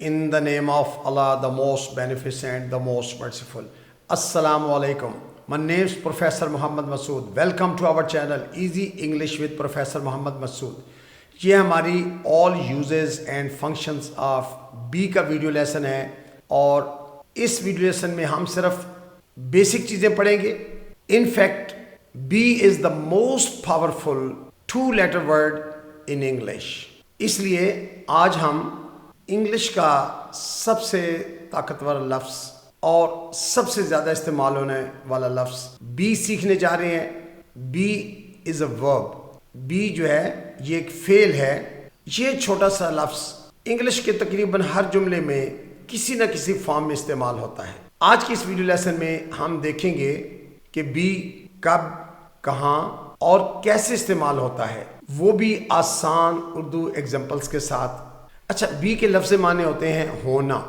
In the name of Allah, the most beneficent, the most merciful. Assalamu alaikum. My name is Professor Muhammad Masood. Welcome to our channel Easy English with Professor Muhammad Masood. یہ ہماری all uses and functions of B کا video lesson ہے اور اس video lesson میں ہم صرف basic چیزیں پڑھیں گے. In fact, B is the most powerful two-letter word in English. اس لیے آج ہم انگلش کا سب سے طاقتور لفظ اور سب سے زیادہ استعمال ہونے والا لفظ بی سیکھنے جا رہے ہیں. بی از اے ورب. بی جو ہے یہ ایک فعل ہے. یہ چھوٹا سا لفظ انگلش کے تقریباً ہر جملے میں کسی نہ کسی فارم میں استعمال ہوتا ہے. آج کی اس ویڈیو لیسن میں ہم دیکھیں گے کہ بی کب، کہاں اور کیسے استعمال ہوتا ہے، وہ بھی آسان اردو ایگزامپلس کے ساتھ. اچھا، بی کے لفظ معنی ہوتے ہیں ہونا،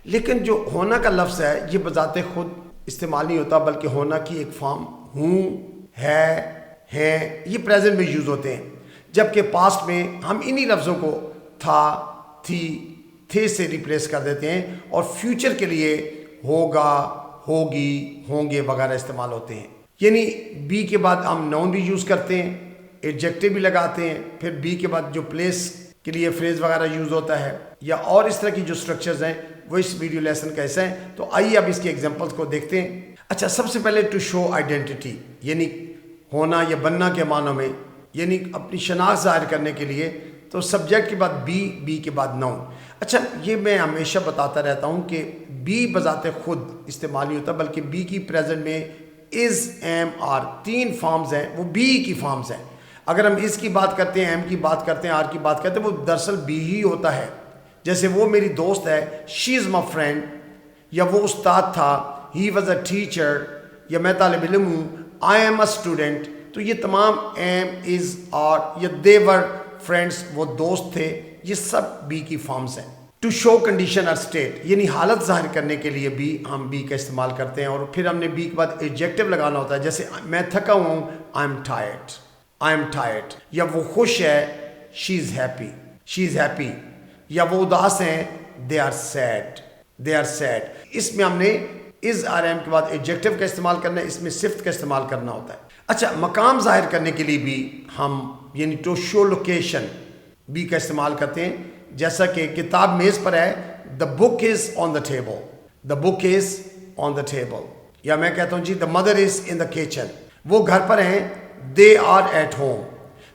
لیکن جو ہونا کا لفظ ہے یہ بذات خود استعمال نہیں ہوتا، بلکہ ہونا کی ایک فارم ہوں، ہے، ہیں، یہ پریزنٹ میں یوز ہوتے ہیں. جبکہ پاسٹ میں ہم انہی لفظوں کو تھا، تھی، تھے سے ریپلیس کر دیتے ہیں اور فیوچر کے لیے ہوگا، ہوگی، ہوں گے وغیرہ استعمال ہوتے ہیں. یعنی بی کے بعد ہم نون بھی یوز کرتے ہیں، ایڈجیکٹو بھی لگاتے ہیں، پھر بی کے بعد جو پلیس کے لیے فریز وغیرہ یوز ہوتا ہے یا اور اس طرح کی جو سٹرکچرز ہیں وہ اس ویڈیو لیسن کا حصہ ہیں. تو آئیے اب اس کے ایگزامپلس کو دیکھتے ہیں. اچھا، سب سے پہلے ٹو شو آئیڈینٹی، یعنی ہونا یا بننا کے معنوں میں، یعنی اپنی شناخت ظاہر کرنے کے لیے، تو سبجیکٹ کے بعد بی، بی کے بعد ناؤن. اچھا، یہ میں ہمیشہ بتاتا رہتا ہوں کہ بی بذات خود استعمال نہیں ہوتا، بلکہ بی کی پریزنٹ میں از، ایم، آر، تین فارمز ہیں، وہ بی کی فارمز ہیں. اگر ہم اس کی بات کرتے ہیں، ایم کی بات کرتے ہیں، آر کی بات کرتے ہیں، وہ دراصل بی ہی ہوتا ہے. جیسے وہ میری دوست ہے، شی از مائی فرینڈ، یا وہ استاد تھا، ہی واز اے ٹیچر، یا میں طالب علم ہوں، آئی ایم اے اسٹوڈنٹ. تو یہ تمام ایم، از، آر یا دے ور فرینڈس، وہ دوست تھے، یہ سب بی کی فارمز ہیں. ٹو شو کنڈیشن اور اسٹیٹ، یعنی حالت ظاہر کرنے کے لیے بھی ہم بی کا استعمال کرتے ہیں. اور پھر ہم نے بی کے بعد ایڈجیکٹو لگانا ہوتا ہے. جیسے میں تھکا ہوا ہوں، I am tired, I am tired. یا وہ خوش ہے، she is happy, she is happy. یا وہ اداس ہیں، they are sad, they are sad. اس میں ہم نے از، آر، ایم کے بعد ایڈجیکٹو کا استعمال کرنا ہے، اس میں صفت کا استعمال کرنا ہوتا ہے. اچھا، مقام ظاہر کرنے کے لیے بھی ہم یعنی ٹو شو لوکیشن بی کا استعمال کرتے ہیں. جیسا کہ کتاب میز پر ہے، دا بک از آن the table, the book is on the table. یا میں کہتا ہوں جی the mother is in the kitchen, وہ گھر پر ہیں، دے آر ایٹ ہوم.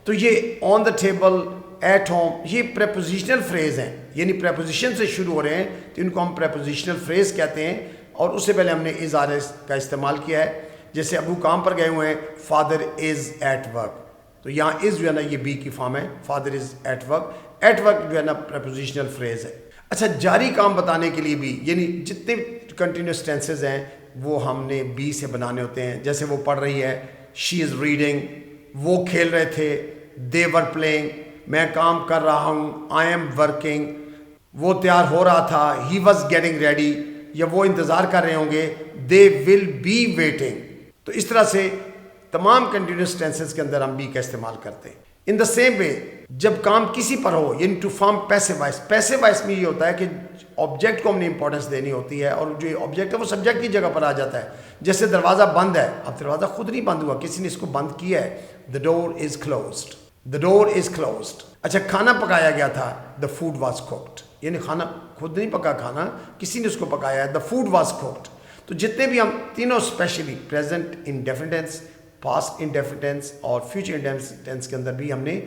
تو یہ on the table, at home, یہ پریپوزیشنل فریز ہیں، یعنی پریپوزیشن سے شروع ہو رہے ہیں تو ان کو ہم پریپوزیشنل فریز کہتے ہیں. اور اس سے پہلے ہم نے از، آر، ایس کا استعمال کیا ہے. جیسے ابو کام پر گئے ہوئے ہیں، فادر از ایٹ ورک. تو یہاں از جو ہے نا یہ بی کی فارم ہے، father is at work. At work جو ہے نا پریپوزیشنل فریز ہے. اچھا، جاری کام بتانے کے لیے بھی یعنی جتنے کنٹینیوس ٹینسز ہیں وہ ہم نے بی سے بنانے ہوتے ہیں. جیسے وہ پڑھ رہی ہے، شی از ریڈنگ، وہ کھیل رہے تھے، دے ور پلینگ، میں کام کر رہا ہوں، آئی ایم ورکنگ، وہ تیار ہو رہا تھا، ہی واز گیٹنگ ریڈی، یا وہ انتظار کر رہے ہوں گے، دے ول بی ویٹنگ. تو اس طرح سے تمام کنٹینیوس ٹینسز کے اندر ہم بی کا استعمال کرتے ہیں. ان دا سیم وے جب کام کسی پر ہو، یعنی to form passive voice. Passive voice میں یہ ہوتا ہے کہ آبجیکٹ کو ہم نے امپورٹنس دینی ہوتی ہے اور جو آبجیکٹ ہے وہ سبجیکٹ کی جگہ پر آ جاتا ہے. جیسے دروازہ بند ہے، اب دروازہ خود نہیں بند ہوا، کسی نے اس کو بند کیا ہے. The door is closed, the door is closed. اچھا، کھانا پکایا گیا تھا، دا فوڈ واز کوکڈ، یعنی کھانا خود نہیں پکا، کھانا کسی نے اس کو پکایا ہے، دا فوڈ واز کوکڈ. تو جتنے بھی ہم تینوں especially present indefinite tense, past indefinite tense اور فیوچر انڈیفینٹ ٹینس کے اندر بھی ہم نے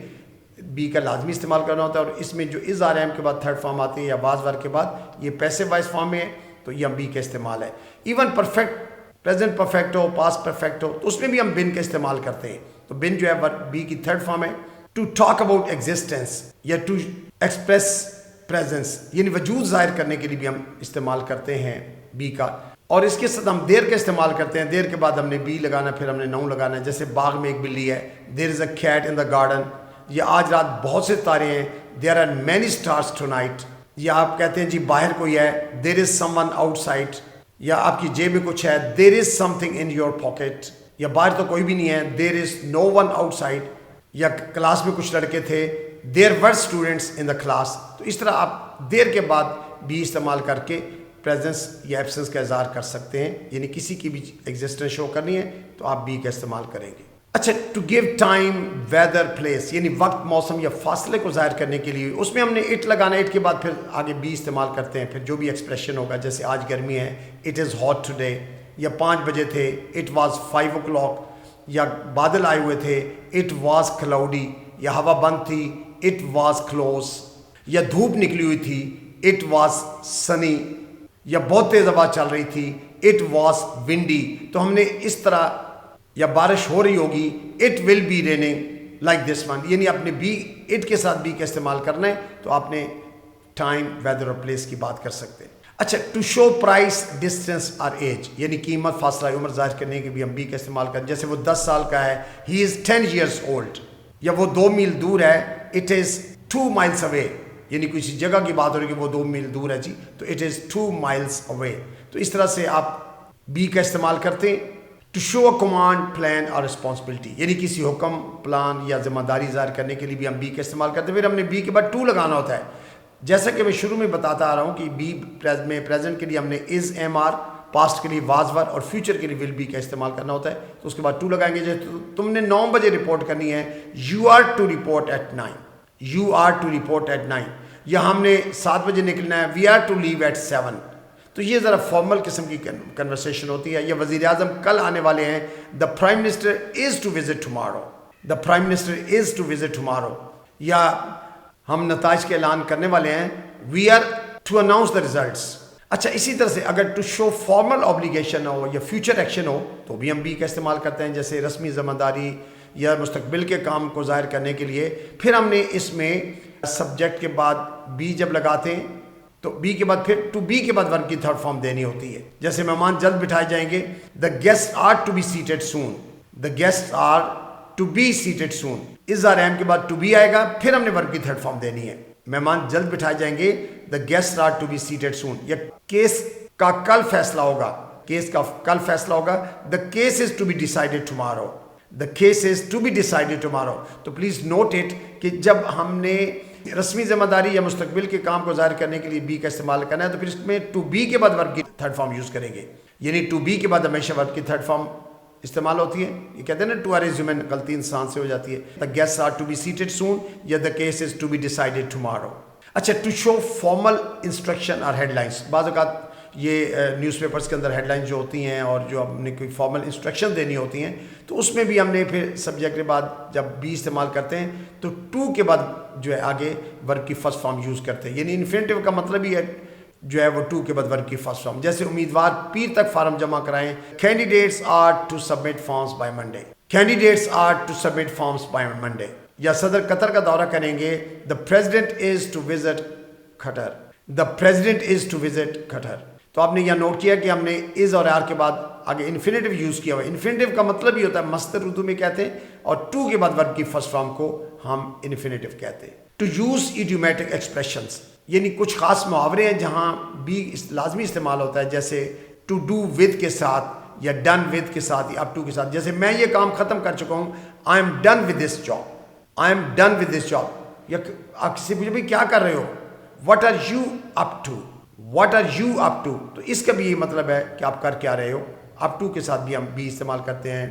بی کا لازمی استعمال کرنا ہوتا ہے. اور اس میں جو از، آر، ایم کے بعد تھرڈ فارم آتی ہے یا واز ور کے بعد، یہ پیسو وائس فارم میں ہے، تو یہ ہم بی کا استعمال ہے. ایون پرفیکٹ، پریزنٹ پرفیکٹ ہو، پاسٹ پرفیکٹ ہو، تو اس میں بھی ہم بن کا استعمال کرتے ہیں. تو بن جو ہے بی کی تھرڈ فارم ہے. ٹو ٹاک اباؤٹ ایگزسٹنس یا ٹو ایکسپریس پریزنس، یعنی وجود ظاہر کرنے کے لیے بھی ہم استعمال کرتے ہیں بی کا. اور اس کے ساتھ ہم دیر کا استعمال کرتے ہیں. دیر کے بعد ہم نے بی لگانا، پھر ہم نے ناؤن لگانا ہے. جیسے باغ میں ایک بلی ہے، there is a cat in the garden. یا آج رات بہت سے تارے ہیں، there are many stars tonight. یا آپ کہتے ہیں جی باہر کوئی ہے، there is someone outside. یا آپ کی جیب میں کچھ ہے، there is something in your pocket. یا باہر تو کوئی بھی نہیں ہے، there is no one outside. یا کلاس میں کچھ لڑکے تھے، دیر ور اسٹوڈنٹس ان دا کلاس. تو اس طرح آپ دیر کے بعد بی استعمال کر کے پریزنس یا ایبسنس کا اظہار کر سکتے ہیں، یعنی کسی کی بھی ایگزسٹنس شو کرنی ہے تو آپ بی کا استعمال کریں گے۔ اچھا، to give time, weather, place, یعنی وقت، موسم یا فاصلے کو ظاہر کرنے کے لیے اس میں ہم نے اٹ لگانا ہے، اٹ کے بعد پھر آگے بی استعمال کرتے ہیں، پھر جو بھی ایکسپریشن ہوگا، جیسے آج گرمی ہے، اٹ از ہاٹ ٹوڈے، یا 5 بجے تھے، اٹ واز 5 o'clock، یا بادل آئے ہوئے تھے، اٹ واز کلاؤڈی، یا ہوا بند تھی، اٹ واز کلوز، یا دھوپ نکلی ہوئی تھی، اٹ واز سنی، یا بہت تیز ہوا چل رہی تھی، اٹ واز ونڈی۔ تو ہم نے اس طرح، یا بارش ہو رہی ہوگی، it will be raining like this one, یعنی اپنے بی، اٹ کے ساتھ بی کا استعمال کرنا ہے تو آپ نے ٹائم، ویدر اور پلیس کی بات کر سکتے ہیں۔ اچھا، ٹو شو پرائس، ڈسٹینس اور ایج، یعنی قیمت، فاصلہ، عمر ظاہر کرنے کے بھی ہم بی کا استعمال کریں، جیسے وہ 10 سال کا ہے، ہی از 10 years old، یا وہ 2 میل دور ہے، اٹ از 2 miles away، یعنی کسی جگہ کی بات ہو رہی ہے کہ وہ 2 میل دور ہے جی، تو اٹ از 2 miles away۔ تو اس طرح سے آپ بی کا استعمال کرتے ہیں۔ To show a command, plan اور رسپانسبلٹی، یعنی کسی حکم، پلان یا ذمہ داری ظاہر کرنے کے لیے بھی ہم بی کا استعمال کرتے ہیں۔ پھر ہم نے بی کے بعد ٹو لگانا ہوتا ہے، جیسا کہ میں شروع میں بتاتا آ رہا ہوں کہ بی میں پریزنٹ کے لیے ہم نے از، ایم آر، پاسٹ کے لیے واز ور، اور فیوچر کے لیے ول بی کا استعمال کرنا ہوتا ہے۔ تو اس کے بعد ٹو لگائیں گے، جیسے تم نے 9 بجے رپورٹ کرنی ہے، you are to report at 9، you are to report at 9، یا ہم نے 7 بجے نکلنا ہے، we are to leave at 7۔ تو یہ ذرا فارمل قسم کی کنورسیشن ہوتی ہے۔ یا وزیر اعظم کل آنے والے ہیں، the prime minister is to visit tomorrow, the prime minister is to visit tomorrow. یا ہم نتائج کے اعلان کرنے والے ہیں، we are to announce the results. اچھا، اسی طرح سے اگر ٹو شو فارمل اوبلیگیشن ہو یا فیوچر ایکشن ہو تو بھی ہم بی کا استعمال کرتے ہیں، جیسے رسمی ذمہ داری یا مستقبل کے کام کو ظاہر کرنے کے لیے۔ پھر ہم نے اس میں سبجیکٹ کے بعد بی جب لگاتے ہیں تو بی کے بعد پھر ٹو بی کے بعد ورب کی تھرڈ فارم دینی ہوتی ہے، جیسے مہمان جلد بٹھائے جائیں گے، the guest are to be seated soon, the guest are to be seated soon. Is are am کے بعد ٹو بی آئے گا، پھر ہم نے ورب کی تھرڈ فارم دینی ہے، مہمان جلد بٹھائے جائیں گے، the guest are to be seated soon. یا کیس کا کل فیصلہ ہوگا، کیس کا کل فیصلہ ہوگا، the case is to be decided tomorrow, the case is to be decided tomorrow. تو پلیز نوٹ اٹ کہ جب ہم نے رسمی ذمہ داری یا مستقبل کے کام کو ظاہر کرنے کے لیے بی کا استعمال کرنا ہے تو پھر اس میں ٹو بی کے بعد ورب کی تھرڈ فارم یوز کریں گے، یعنی ٹو بی کے بعد ہمیشہ ورب کی تھرڈ فارم استعمال ہوتی ہے۔ یہ کہتے ہیں نا ٹو آر از ہیومن، غلطی انسان سے ہو جاتی ہے۔ The guest are to be seated soon, یا the case is to be decided tomorrow. اچھا، ٹو شو فارمل انسٹرکشن اور ہیڈ لائنس، بعض اوقات یہ نیوز پیپرز کے اندر ہیڈ لائنس جو ہوتی ہیں اور جو ہم نے کوئی فارمل انسٹرکشن دینی ہوتی ہیں تو اس میں بھی ہم نے پھر سبجیکٹ کے بعد جب بی استعمال کرتے ہیں تو ٹو کے بعد جو ہے آگے ورب کی فرسٹ فارم یوز کرتے ہیں، یعنی انفینٹیو کا مطلب ہی ہے جو ہے وہ ٹو کے بعد ورب کی فرسٹ فارم۔ جیسے امیدوار پیر تک فارم جمع کرائیں، candidates are to submit forms by Monday, candidates are to submit forms by Monday. یا صدر قطر کا دورہ کریں گے، the president is to visit Qatar, the president is to visit Qatar. تو آپ نے یہ نوٹ کیا کہ ہم نے از اور آر کے بعد آگے انفینیٹیو یوز کیا ہوا ہے۔ انفینیٹیو کا مطلب ہی ہوتا ہے مصدر، اردو میں کہتے ہیں، اور ٹو کے بعد ورب کی فرسٹ فارم کو ہم انفینیٹیو کہتے ہیں۔ ٹو یوز ایڈیومیٹک ایکسپریشنز، یعنی کچھ خاص محاورے ہیں جہاں بی لازمی استعمال ہوتا ہے، جیسے ٹو ڈو ود کے ساتھ یا ڈن ود کے ساتھ یا اپ ٹو کے ساتھ۔ جیسے میں یہ کام ختم کر چکا ہوں، I am done with this job, I am done with this job. یا آپ کسی پوچھے بھائی کیا کر رہے ہو، what are you up to, what are you up to, تو اس کا بھی یہ مطلب ہے کہ آپ کر کیا رہے ہو۔ اپ ٹو کے ساتھ بھی ہم بی استعمال کرتے ہیں،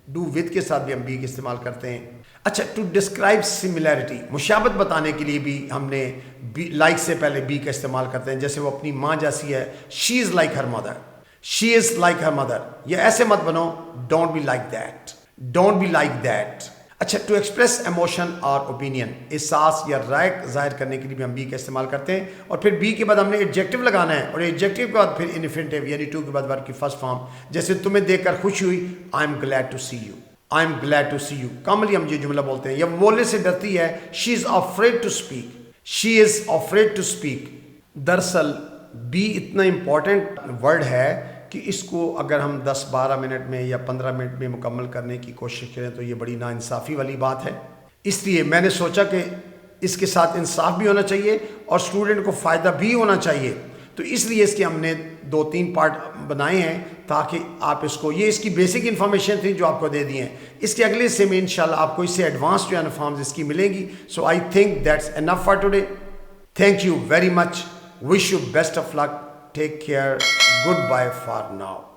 ڈو ود کے ساتھ بھی ہم بی استعمال کرتے ہیں۔ اچھا، ٹو ڈسکرائب سملیرٹی، مشابہت بتانے کے لیے بھی ہم نے لائک سے پہلے بی کا استعمال کرتے ہیں، جیسے وہ اپنی ماں جیسی ہے، she is like her mother, she is like her mother. یا ایسے مت بنو، don't be like that, don't be like that. اچھا، ٹو ایکسپریس ایموشن اور اوپینین، احساس یا رائے ظاہر کرنے کے لیے بھی ہم بی کا استعمال کرتے ہیں، اور پھر بی کے بعد ہم نے ایڈجیکٹو لگانا ہے، اور ایڈجیکٹو کے بعد پھر انفینیٹیو یعنی ٹو کے بعد ورب کی فرسٹ فارم۔ جیسے تمہیں دیکھ کر خوشی ہوئی، I am glad to see you, I am glad to see you. کاملی ہم یہ جملہ بولتے ہیں۔ یا بولنے سے ڈرتی ہے، she is afraid to speak, she is afraid to speak. دراصل بی اتنا امپورٹنٹ ورڈ ہے کہ اس کو اگر ہم 10-12 منٹ میں یا 15 منٹ میں مکمل کرنے کی کوشش کریں تو یہ بڑی ناانصافی والی بات ہے۔ اس لیے میں نے سوچا کہ اس کے ساتھ انصاف بھی ہونا چاہیے اور اسٹوڈنٹ کو فائدہ بھی ہونا چاہیے، تو اس لیے اس کے ہم نے 2-3 پارٹ بنائے ہیں تاکہ آپ اس کو، یہ اس کی بیسک انفارمیشن تھی جو آپ کو دے دی ہیں۔ اس کے اگلے سے میں انشاءاللہ آپ کو اس سے ایڈوانس جو ہے فارمز اس کی ملیں گی۔ So I think that's enough for today. Thank you very much. Wish you best of luck. Take care. Goodbye for now.